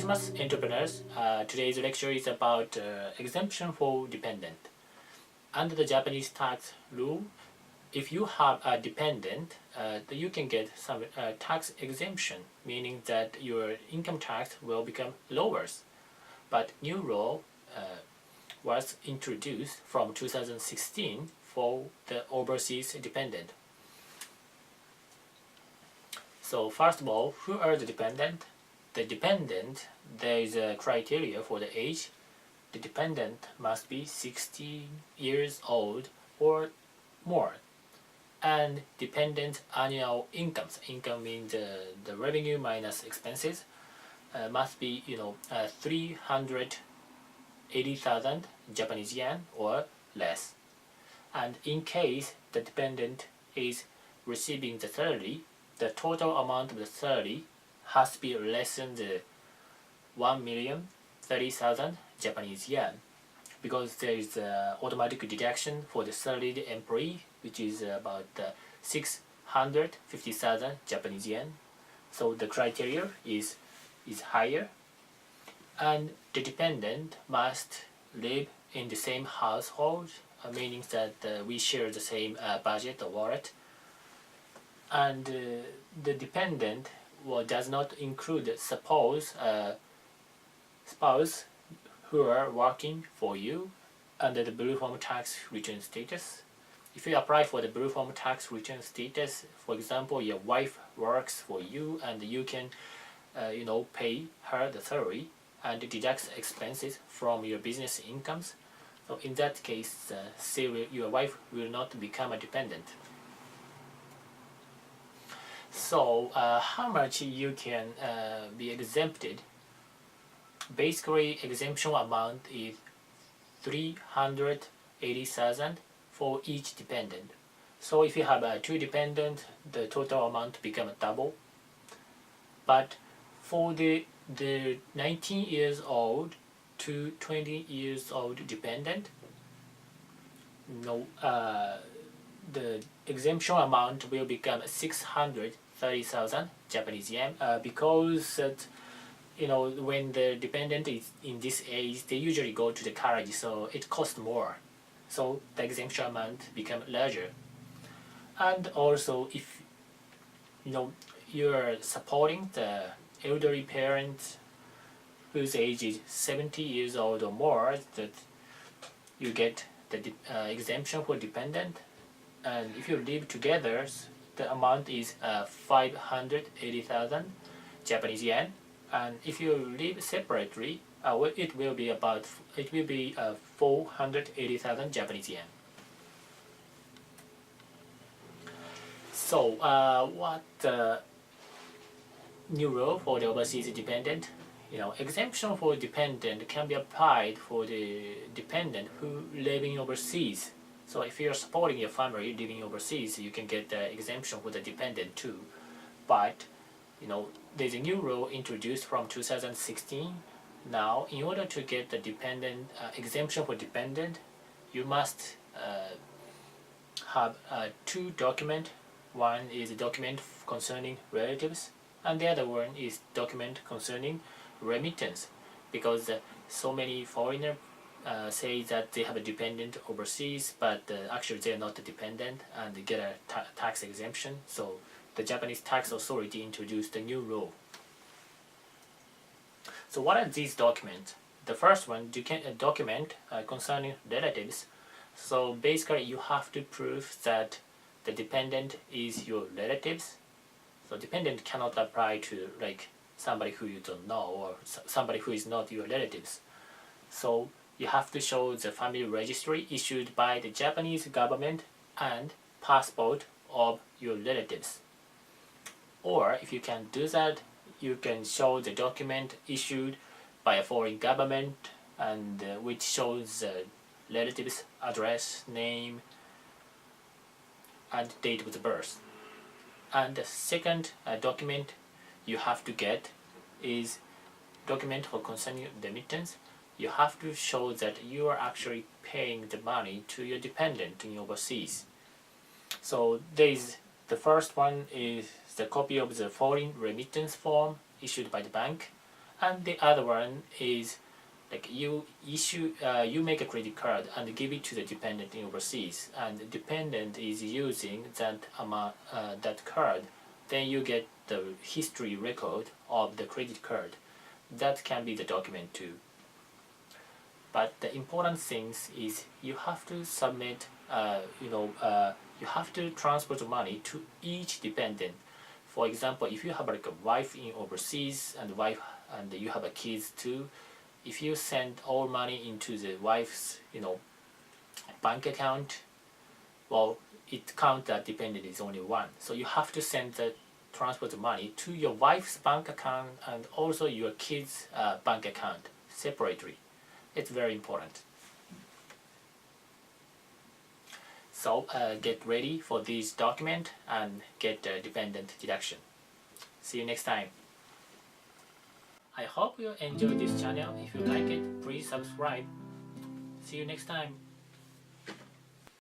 Christmas entrepreneurs. Today's lecture is about exemption for dependent. Under the Japanese tax rule, if you have a dependent, you can get some tax exemption, meaning that your income tax will become lower. But new law was introduced from 2016 for the overseas dependent. So first of all, who are the dependent? The dependent, there is a criteria for the age. The dependent must be 60 years old or more. And dependent annual incomes. Income means the revenue minus expenses must be 380,000 Japanese yen or less. And in case the dependent is receiving the salary, the total amount of the salary has to be less than the 1,030,000 Japanese yen, because there is automatic deduction for the salaried employee, which is about 650,000 Japanese yen. So the criteria is higher, and the dependent must live in the same household, meaning that we share the same budget or wallet. And the dependent does not include spouse who are working for you under the blue form tax return status. If you apply for the blue form tax return status, for example, your wife works for you and you can pay her the salary and deduct expenses from your business incomes. So in that case, your wife will not become a dependent. So how much you can be exempted? Basically, exemption amount is 380,000 for each dependent. So if you have two dependents, the total amount becomes double. But for the 19 years old to 20 years old dependent, the exemption amount will become 630,000 Japanese yen because when the dependent is in this age, they usually go to the college, so it costs more. So the exemption amount becomes larger. And also, if you're supporting the elderly parent whose age is 70 years old or more, that you get the exemption for dependent. And if you live together, the amount is 580,000 Japanese yen. And if you live separately, it will be 480,000 Japanese yen. So what new rule for the overseas dependent? Exemption for dependent can be applied for the dependent who living overseas. So if you're supporting your family living overseas, you can get the exemption for the dependent too. But there's a new rule introduced from 2016. Now, in order to get the dependent exemption for dependent, you must have two documents. One is a document concerning relatives, and the other one is document concerning remittance, because so many foreigners say that they have a dependent overseas, but actually they are not a dependent and they get a tax exemption. So the Japanese tax authority introduced a new rule. So what are these documents? The first one, a document concerning relatives. So basically you have to prove that the dependent is your relatives. So dependent cannot apply to somebody who you don't know or somebody who is not your relatives. So you have to show the family registry issued by the Japanese government and passport of your relatives. Or if you can't do that, you can show the document issued by a foreign government and which shows the relative's address, name, and date of birth. And the second document you have to get is document for concerning remittance. You have to show that you are actually paying the money to your dependent in overseas. So the first one is the copy of the foreign remittance form issued by the bank, And the other one is like you make a credit card and give it to the dependent in overseas, and the dependent is using that amount, that card, then you get the history record of the credit card. That can be the document too. But the important things is you have to submit, you have to transfer the money to each dependent. For example, if you have like a wife in overseas and you have a kids too, if you send all money into the wife's bank account, well, it counts that dependent is only one. So you have to transfer the money to your wife's bank account and also your kids' bank account separately. It's very important. So get ready for this document and get the dependent deduction. See you next time. I hope you enjoyed this channel. If you like it, please subscribe. See you next time.